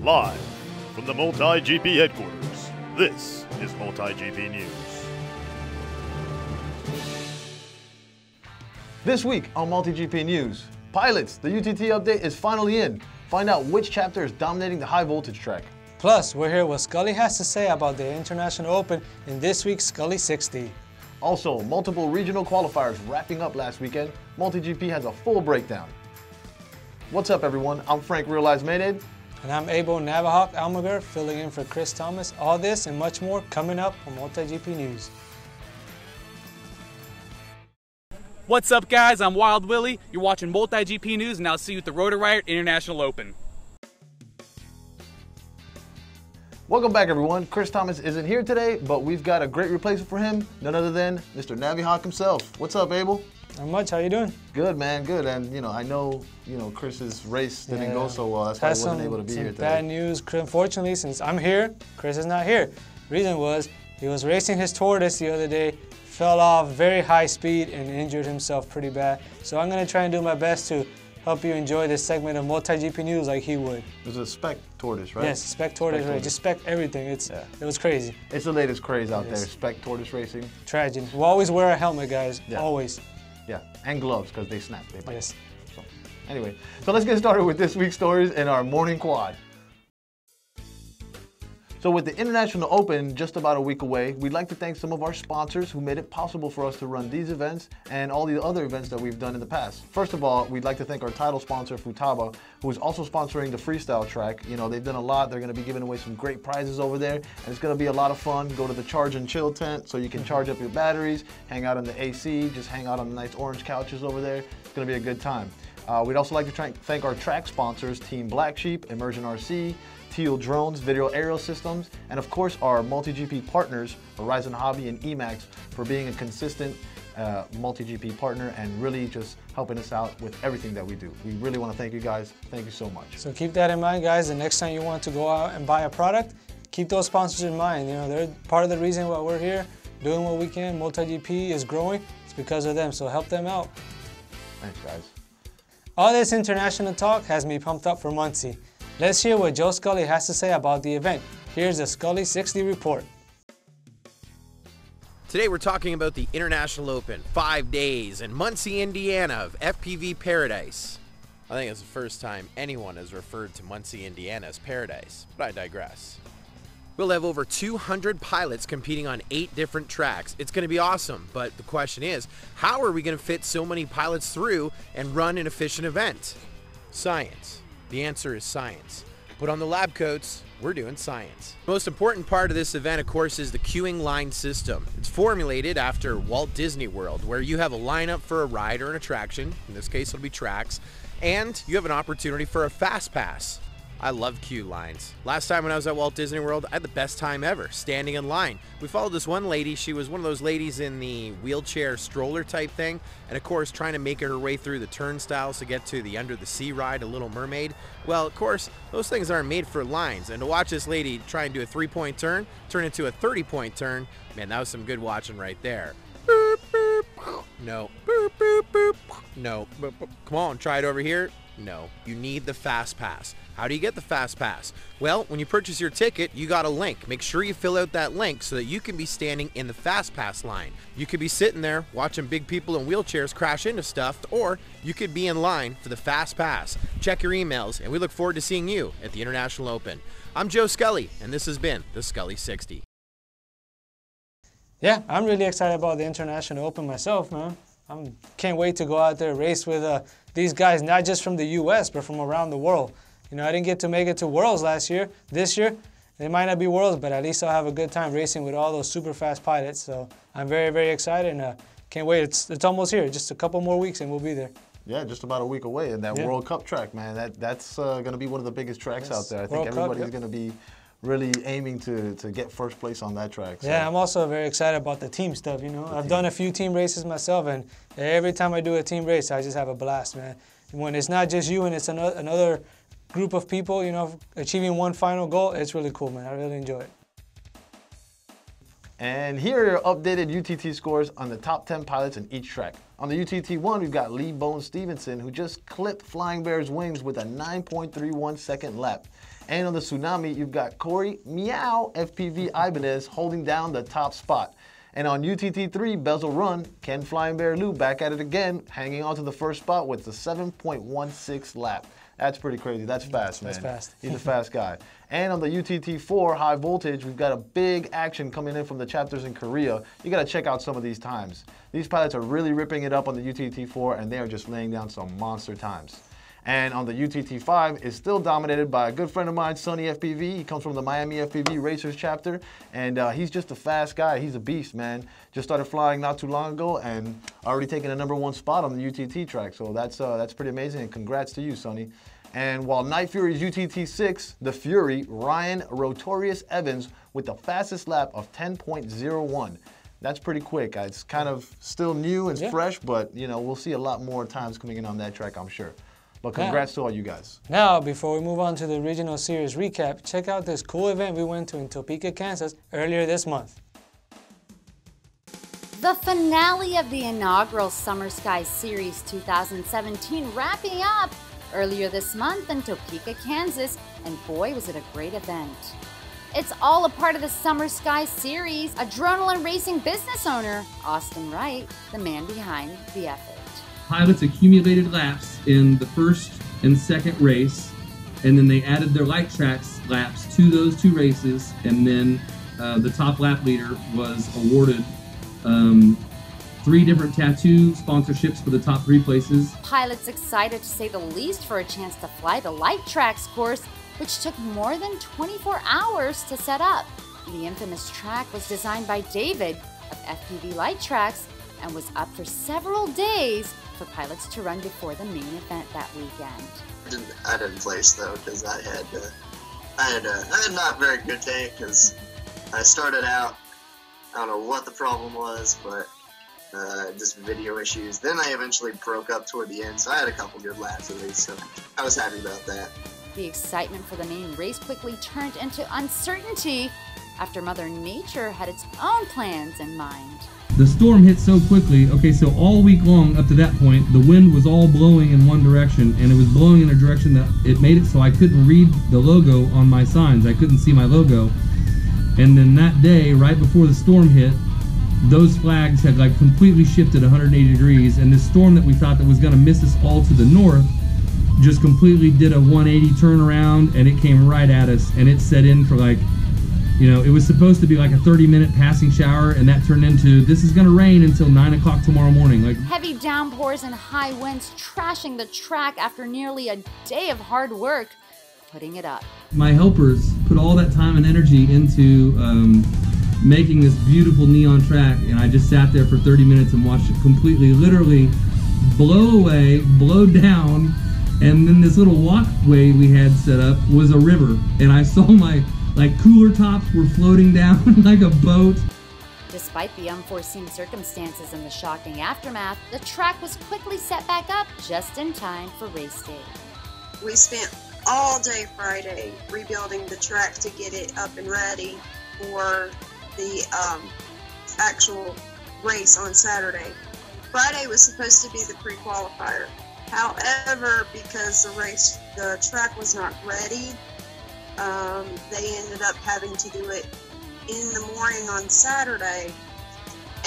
Live from the MultiGP headquarters, this is MultiGP News. This week on MultiGP News, pilots, the UTT update is finally in. Find out which chapter is dominating the high voltage track. Plus, we'll hear what Scully has to say about the International Open in this week's Scully 60. Also, multiple regional qualifiers wrapping up last weekend. MultiGP has a full breakdown. What's up, everyone? I'm Frank Real Lives Mayday. And I'm Abel Navihawk Almaguer, filling in for Chris Thomas. All this and much more coming up on MultiGP News. What's up, guys? I'm Wild Willie. You're watching MultiGP News, and I'll see you at the Rotor Riot International Open. Welcome back, everyone. Chris Thomas isn't here today, but we've got a great replacement for him, none other than Mr. Navihawk himself. What's up, Abel? Not much. How you doing? Good, man. Good. And I know Chris's race didn't go so well. That's why he wasn't able to be here today. Bad news. Unfortunately, since I'm here, Chris is not here. Reason was he was racing his tortoise the other day, fell off very high speed and injured himself pretty bad. So I'm going to try and do my best to help you enjoy this segment of MultiGP News like he would. It was a spec tortoise, right? Yes, spec tortoise race. Just spec everything. It was crazy. It's the latest craze out there, spec tortoise racing. Tragic. We'll always wear a helmet, guys. Yeah. Always. Yeah, and gloves because they snap. They bite. Yes. So, anyway, so let's get started with this week's stories in our morning quad. So with the International Open just about a week away, we'd like to thank some of our sponsors who made it possible for us to run these events and all the other events that we've done in the past. First of all, we'd like to thank our title sponsor, Futaba, who is also sponsoring the freestyle track. They've done a lot. They're going to be giving away some great prizes over there, and it's going to be a lot of fun. Go to the Charge and Chill tent so you can charge up your batteries, hang out in the AC, just hang out on the nice orange couches over there. It's going to be a good time. We'd also like to thank our track sponsors, Team Black Sheep, Immersion RC, Teal Drones, Video Aerial Systems, and of course our MultiGP partners, Horizon Hobby and Emax, for being a consistent MultiGP partner and really just helping us out with everything that we do. We really want to thank you guys. Thank you so much. So keep that in mind, guys. The next time you want to go out and buy a product, keep those sponsors in mind. They're part of the reason why we're here, doing what we can. MultiGP is growing. It's because of them, so help them out. Thanks, guys. All this international talk has me pumped up for Muncie. Let's hear what Joe Scully has to say about the event. Here's the Scully 60 report. Today we're talking about the International Open, 5 days in Muncie, Indiana of FPV Paradise. I think it's the first time anyone has referred to Muncie, Indiana as paradise, but I digress. We'll have over 200 pilots competing on 8 different tracks. It's going to be awesome, but the question is, how are we going to fit so many pilots through and run an efficient event? Science. The answer is science. Put on the lab coats, we're doing science. The most important part of this event, of course, is the queuing line system. It's formulated after Walt Disney World, where you have a lineup for a ride or an attraction. In this case, it'll be tracks. And you have an opportunity for a fast pass. I love queue lines. Last time when I was at Walt Disney World, I had the best time ever, standing in line. We followed this one lady. She was one of those ladies in the wheelchair stroller type thing, and of course trying to make her way through the turnstiles to get to the Under the Sea ride, A Little Mermaid. Well, of course, those things aren't made for lines, and to watch this lady try and do a 3-point turn into a 30-point turn, man, that was some good watching right there. Boop, boop, no. Boop, boop, boop, no. Boop, boop. Come on, try it over here. No, you need the fast pass. How do you get the fast pass? Well, when you purchase your ticket, you got a link. Make sure you fill out that link so that you can be standing in the fast pass line. You could be sitting there watching big people in wheelchairs crash into stuff, or you could be in line for the fast pass. Check your emails, and we look forward to seeing you at the International Open. I'm Joe Scully, and this has been the Scully 60. Yeah, I'm really excited about the International Open myself, man. Can't wait to go out there and race with these guys, not just from the U.S., but from around the world. I didn't get to make it to Worlds last year. This year, they might not be Worlds, but at least I'll have a good time racing with all those super fast pilots. So I'm very, very excited, and can't wait. It's almost here. Just a couple more weeks, and we'll be there. Yeah, just about a week away. And that World Cup track, man, that's going to be one of the biggest tracks out there. I think everybody's going to be really aiming to get first place on that track. So. Yeah, I'm also very excited about the team stuff, I've done a few team races myself, and every time I do a team race, I just have a blast, man. When it's not just you and it's another group of people, achieving one final goal, it's really cool, man. I really enjoy it. And here are your updated UTT scores on the top 10 pilots in each track. On the UTT 1, we've got Lee Boehm Stevenson, who just clipped Flying Bear's wings with a 9.31 second lap. And on the Tsunami, you've got Corey Meow FPV Ibanez holding down the top spot. And on UTT3 Bezel Run, Ken Flying Bear Lou back at it again, hanging on to the first spot with the 7.16 lap. That's pretty crazy. That's fast, man. That's fast. He's a fast guy. And on the UTT4 High Voltage, we've got a big action coming in from the chapters in Korea. You got to check out some of these times. These pilots are really ripping it up on the UTT4, and they are just laying down some monster times. And on the UTT5, it's still dominated by a good friend of mine, Sonny FPV. He comes from the Miami FPV Racers chapter, and he's just a fast guy. He's a beast, man. Just started flying not too long ago, and already taking a #1 spot on the UTT track. So that's pretty amazing, and congrats to you, Sonny. And while Night Fury's UTT6, the Fury, Ryan Rotorius Evans with the fastest lap of 10.01. That's pretty quick. It's kind of still new and fresh, but you know, we'll see a lot more times coming in on that track, I'm sure. But congrats to all you guys. Now, before we move on to the regional series recap, check out this cool event we went to in Topeka, Kansas earlier this month. The finale of the inaugural Summer Sky Series 2017 wrapping up earlier this month in Topeka, Kansas, and boy was it a great event. It's all a part of the Summer Sky Series, Adrenaline Racing business owner, Austin Wright, the man behind the effort. Pilots accumulated laps in the first and second race, and then they added their light tracks laps to those two races, and then the top lap leader was awarded 3 different tattoo sponsorships for the top 3 places. Pilots excited to say the least for a chance to fly the light tracks course, which took more than 24 hours to set up. The infamous track was designed by David of FPV Light Tracks and was up for several days for pilots to run before the main event that weekend. I didn't place though because I had a not very good day because I started out, I don't know what the problem was, but just video issues. Then I eventually broke up toward the end, so I had a couple good laps at least, so I was happy about that. The excitement for the main race quickly turned into uncertainty after Mother Nature had its own plans in mind. The storm hit so quickly. Okay, so all week long up to that point, the wind was all blowing in one direction, and it was blowing in a direction that it made it so I couldn't read the logo on my signs. I couldn't see my logo. And then that day, right before the storm hit, those flags had like completely shifted 180 degrees, and this storm that we thought that was going to miss us all to the north just completely did a 180 turnaround, and it came right at us, and it set in for like, you know, it was supposed to be like a 30-minute passing shower, and that turned into, this is going to rain until 9 o'clock tomorrow morning. Like heavy downpours and high winds trashing the track after nearly a day of hard work, putting it up. My helpers put all that time and energy into making this beautiful neon track, and I just sat there for 30 minutes and watched it completely, literally blow away, blow down, and then this little walkway we had set up was a river, and I saw my cooler tops were floating down like a boat. Despite the unforeseen circumstances and the shocking aftermath, the track was quickly set back up just in time for race day. We spent all day Friday rebuilding the track to get it up and ready for the actual race on Saturday. Friday was supposed to be the pre-qualifier. However, because the track was not ready, they ended up having to do it in the morning on Saturday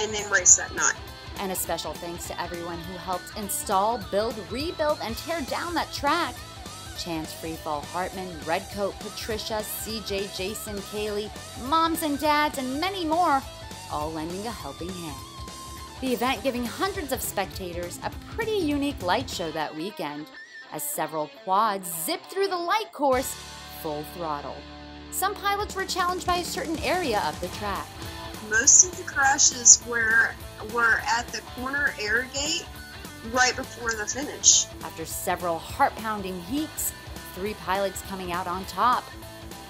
and then race that night. And a special thanks to everyone who helped install, build, rebuild, and tear down that track. Chance, Freefall, Hartman, Redcoat, Patricia, CJ, Jason, Kaylee, moms and dads, and many more, all lending a helping hand. The event giving hundreds of spectators a pretty unique light show that weekend, as several quads zipped through the light course full throttle. Some pilots were challenged by a certain area of the track. Most of the crashes were at the corner air gate right before the finish. After several heart-pounding heats, 3 pilots coming out on top.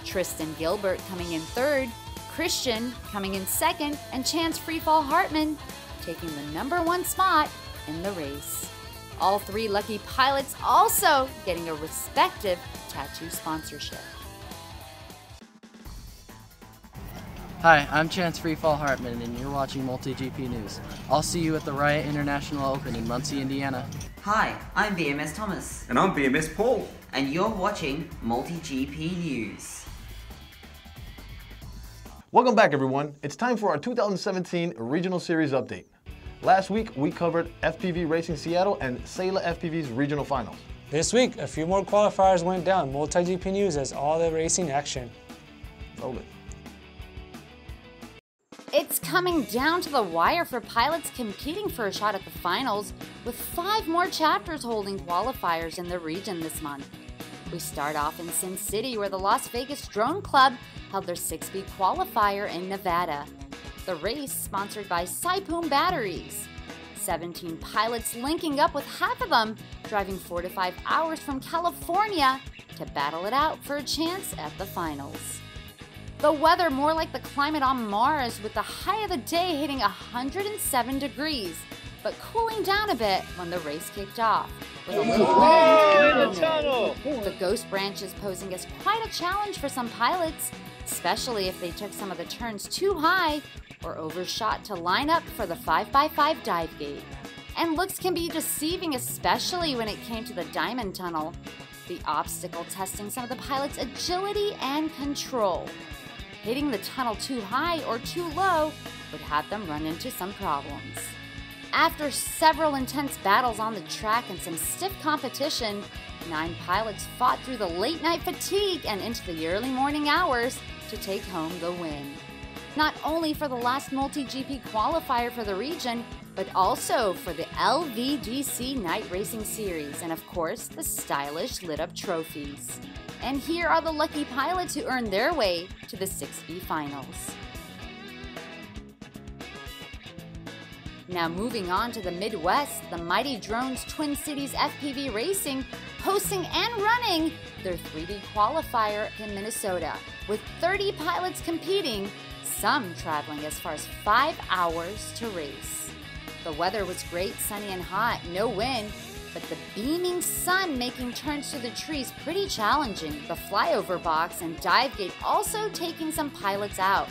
Tristan Gilbert coming in 3rd, Christian coming in 2nd, and Chance Freefall Hartman taking the #1 spot in the race. All 3 lucky pilots also getting a respective tattoo sponsorship. Hi, I'm Chance Freefall Hartman, and you're watching MultiGP News. I'll see you at the Riot International Open in Muncie, Indiana. Hi, I'm BMS Thomas. And I'm BMS Paul. and you're watching MultiGP News. Welcome back, everyone. It's time for our 2017 Regional Series update. Last week, we covered FPV Racing Seattle and SEILA-FPV's regional finals. This week, a few more qualifiers went down. MultiGP News has all the racing action. Roll it. It's coming down to the wire for pilots competing for a shot at the finals, with 5 more chapters holding qualifiers in the region this month. We start off in Sin City, where the Las Vegas Drone Club held their 6B qualifier in Nevada. The race, sponsored by Saipoom Batteries. 17 pilots linking up, with half of them driving 4 to 5 hours from California to battle it out for a chance at the finals. The weather more like the climate on Mars, with the high of the day hitting 107 degrees, but cooling down a bit when the race kicked off. With a the ghost branches posing as quite a challenge for some pilots, especially if they took some of the turns too high or overshot to line up for the 5x5 dive gate. And looks can be deceiving, especially when it came to the Diamond Tunnel, the obstacle testing some of the pilots' agility and control. Hitting the tunnel too high or too low would have them run into some problems. After several intense battles on the track and some stiff competition, 9 pilots fought through the late night fatigue and into the early morning hours to take home the win. Not only for the last MultiGP qualifier for the region, but also for the LVGC Night Racing Series, and of course, the stylish lit-up trophies. And here are the lucky pilots who earned their way to the 6B finals. Now moving on to the Midwest, the Mighty Drones Twin Cities FPV Racing hosting and running their 3D qualifier in Minnesota, with 30 pilots competing, some traveling as far as 5 hours to race. The weather was great, sunny and hot, no wind, but the beaming sun making turns through the trees pretty challenging. The flyover box and dive gate also taking some pilots out.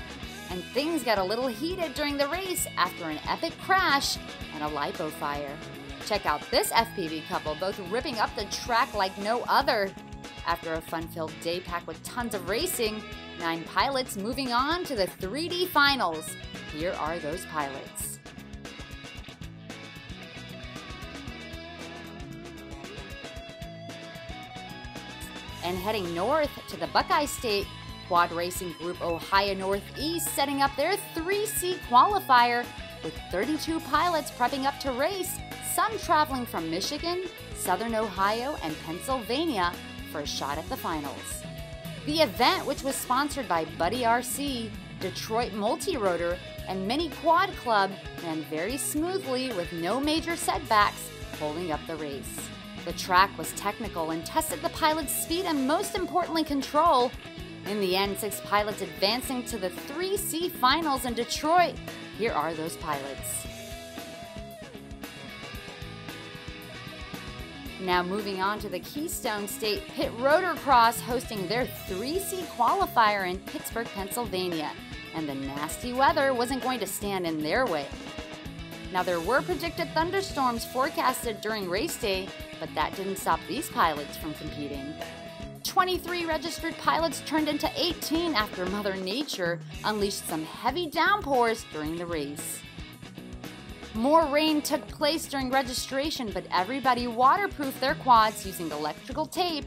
And things got a little heated during the race after an epic crash and a lipo fire. Check out this FPV couple, both ripping up the track like no other. After a fun-filled day packed with tons of racing, 9 pilots moving on to the 3D finals. Here are those pilots. And heading north to the Buckeye State, Quad Racing Group Ohio Northeast setting up their 3C qualifier, with 32 pilots prepping up to race, some traveling from Michigan, Southern Ohio, and Pennsylvania for a shot at the finals. The event, which was sponsored by Buddy RC, Detroit Multi-Rotor, and Mini Quad Club, ran very smoothly with no major setbacks, holding up the race. The track was technical and tested the pilots' speed and, most importantly, control. In the end, 6 pilots advancing to the 3C finals in Detroit. Here are those pilots. Now moving on to the Keystone State PITTROTORcross, hosting their 3C qualifier in Pittsburgh, Pennsylvania. And the nasty weather wasn't going to stand in their way. Now, there were predicted thunderstorms forecasted during race day, but that didn't stop these pilots from competing. 23 registered pilots turned into 18 after Mother Nature unleashed some heavy downpours during the race. More rain took place during registration, but everybody waterproofed their quads using electrical tape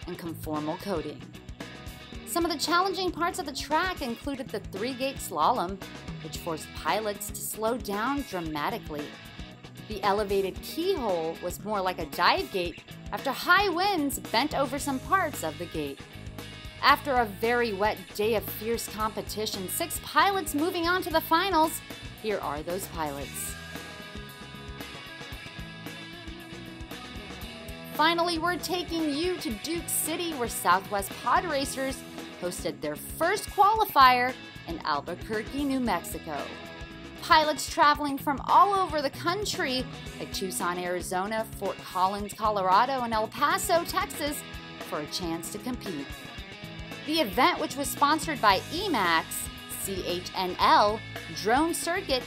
and conformal coating. Some of the challenging parts of the track included the 3-gate slalom, which forced pilots to slow down dramatically. The elevated keyhole was more like a dive gate after high winds bent over some parts of the gate. After a very wet day of fierce competition, 6 pilots moving on to the finals. Here are those pilots. Finally, we're taking you to Duke City, where Southwest Pod Racers hosted their first qualifier in Albuquerque, New Mexico. Pilots traveling from all over the country, like Tucson, Arizona, Fort Collins, Colorado, and El Paso, Texas, for a chance to compete. The event, which was sponsored by Emax, CHNL, Drone Circuit,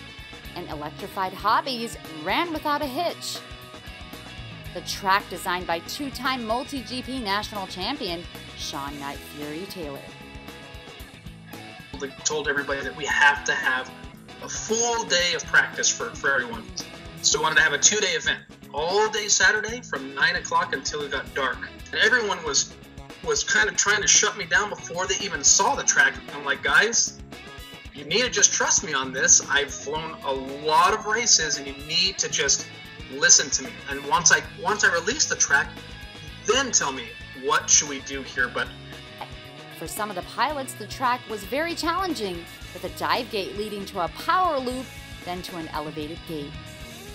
and Electrified Hobbies, ran without a hitch. the track designed by two-time MultiGP National Champion Sean Night Fury Taylor. We told everybody that we have to have a full day of practice for everyone. So we wanted to have a 2-day event, all day Saturday from 9 o'clock until it got dark. And everyone was kind of trying to shut me down before they even saw the track. I'm like, guys, you need to just trust me on this. I've flown a lot of races, and you need to just listen to me. And once I release the track, then tell me what should we do here. But for some of the pilots, the track was very challenging, with a dive gate leading to a power loop, then to an elevated gate.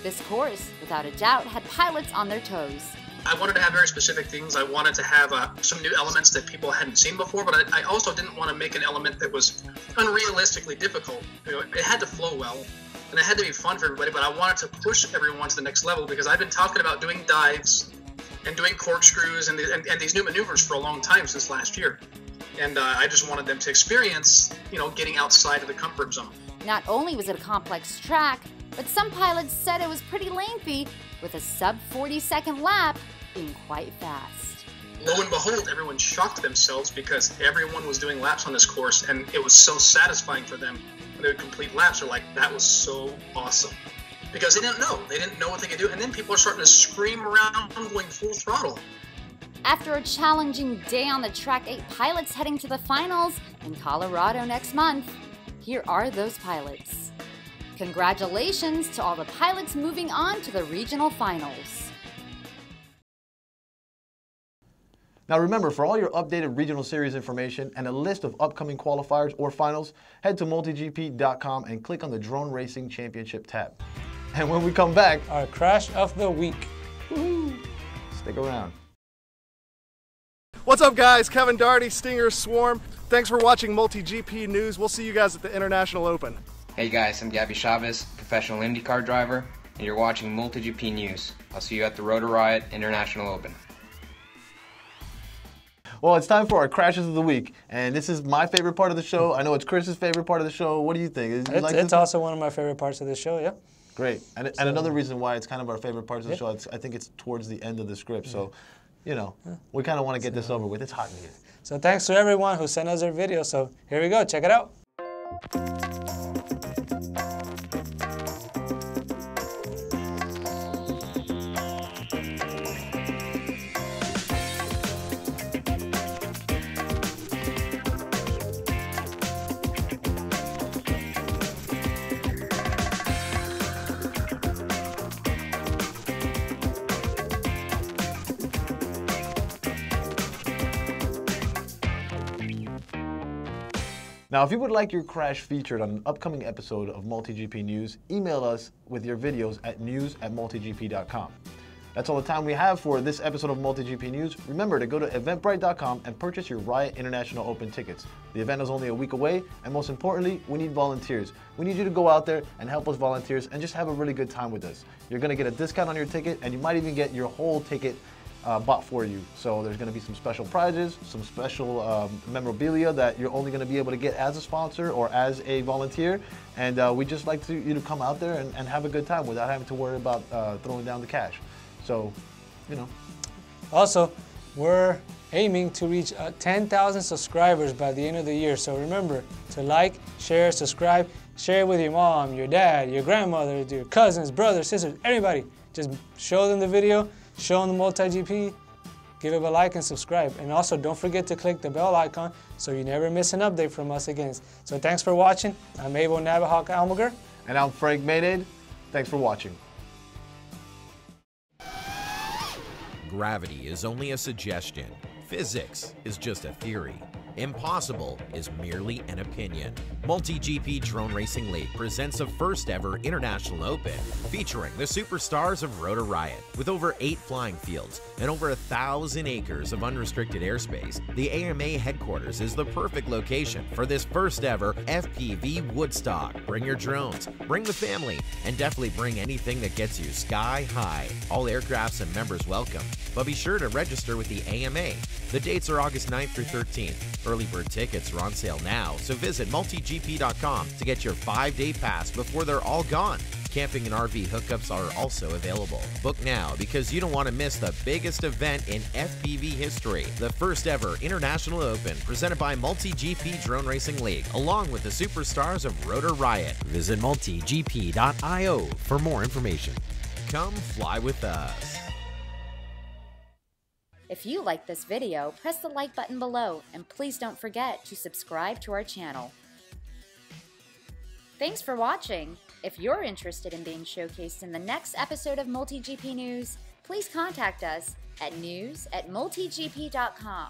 This course, without a doubt, had pilots on their toes. I wanted to have very specific things. I wanted to have some new elements that people hadn't seen before, but I also didn't want to make an element that was unrealistically difficult. You know, it had to flow well, and it had to be fun for everybody, but I wanted to push everyone to the next level because I've been talking about doing dives and doing corkscrews and these new maneuvers for a long time, since last year. And I just wanted them to experience, you know, getting outside of the comfort zone. Not only was it a complex track, but some pilots said it was pretty lengthy, with a sub 40-second lap being quite fast. Lo and behold, everyone shocked themselves because everyone was doing laps on this course, and it was so satisfying for them when they would complete laps. They're like, that was so awesome. Because they didn't know. They didn't know what they could do. And then people are starting to scream around, going full throttle. After a challenging day on the track, 8 pilots heading to the finals in Colorado next month. Here are those pilots. Congratulations to all the pilots moving on to the regional finals. Now remember, for all your updated regional series information and a list of upcoming qualifiers or finals, head to multigp.com and click on the Drone Racing Championship tab. And when we come back, our crash of the week. Woohoo! Stick around. What's up, guys? Kevin Darty, Stinger Swarm. Thanks for watching MultiGP News. We'll see you guys at the International Open. Hey guys, I'm Gabby Chavez, professional IndyCar driver, and you're watching MultiGP News. I'll see you at the Rotor Riot International Open. Well, it's time for our crashes of the week, and this is my favorite part of the show. I know it's Chris's favorite part of the show. What do you think? It's also one of my favorite parts of the show, yeah. Great, and another reason why it's kind of our favorite parts of the show, I think it's towards the end of the script, so, you know, we kind of want to get this over with. It's hot in here. So thanks to everyone who sent us their video, so here we go, check it out. Now, if you would like your crash featured on an upcoming episode of MultiGP News, email us with your videos at news@multigp.com. That's all the time we have for this episode of MultiGP News. Remember to go to eventbrite.com and purchase your Riot International Open tickets. The event is only a week away, and most importantly, we need volunteers. We need you to go out there and help us volunteers and just have a really good time with us. You're going to get a discount on your ticket, and you might even get your whole ticket bought for you. So there's going to be some special prizes, some special memorabilia that you're only going to be able to get as a sponsor or as a volunteer. And we'd just like you to come out there and have a good time without having to worry about throwing down the cash. So, you know. Also, we're aiming to reach 10,000 subscribers by the end of the year. So remember to like, share, subscribe, share it with your mom, your dad, your grandmother, your cousins, brothers, sisters, everybody. Just show them the video. Show them the MultiGP, give it a like and subscribe. And also don't forget to click the bell icon so you never miss an update from us again. So thanks for watching. I'm Abel Navihawk Almaguer. And I'm Frank Maynade. Thanks for watching. Gravity is only a suggestion. Physics is just a theory. Impossible is merely an opinion. MultiGP Drone Racing League presents the first ever International Open featuring the superstars of Rotor Riot. With over 8 flying fields and over 1,000 acres of unrestricted airspace, the AMA headquarters is the perfect location for this first ever FPV Woodstock. Bring your drones, bring the family, and definitely bring anything that gets you sky high. All aircrafts and members welcome, but be sure to register with the AMA. The dates are August 9th through 13th. Early bird tickets are on sale now, so visit multigp.com to get your 5-day pass before they're all gone. Camping and RV hookups are also available. Book now because you don't want to miss the biggest event in FPV history, the first ever International Open presented by MultiGP Drone Racing League, along with the superstars of Rotor Riot. Visit multigp.io for more information. Come fly with us. If you like this video, press the like button below, and please don't forget to subscribe to our channel. Thanks for watching. If you're interested in being showcased in the next episode of MultiGP News, please contact us at news@multigp.com.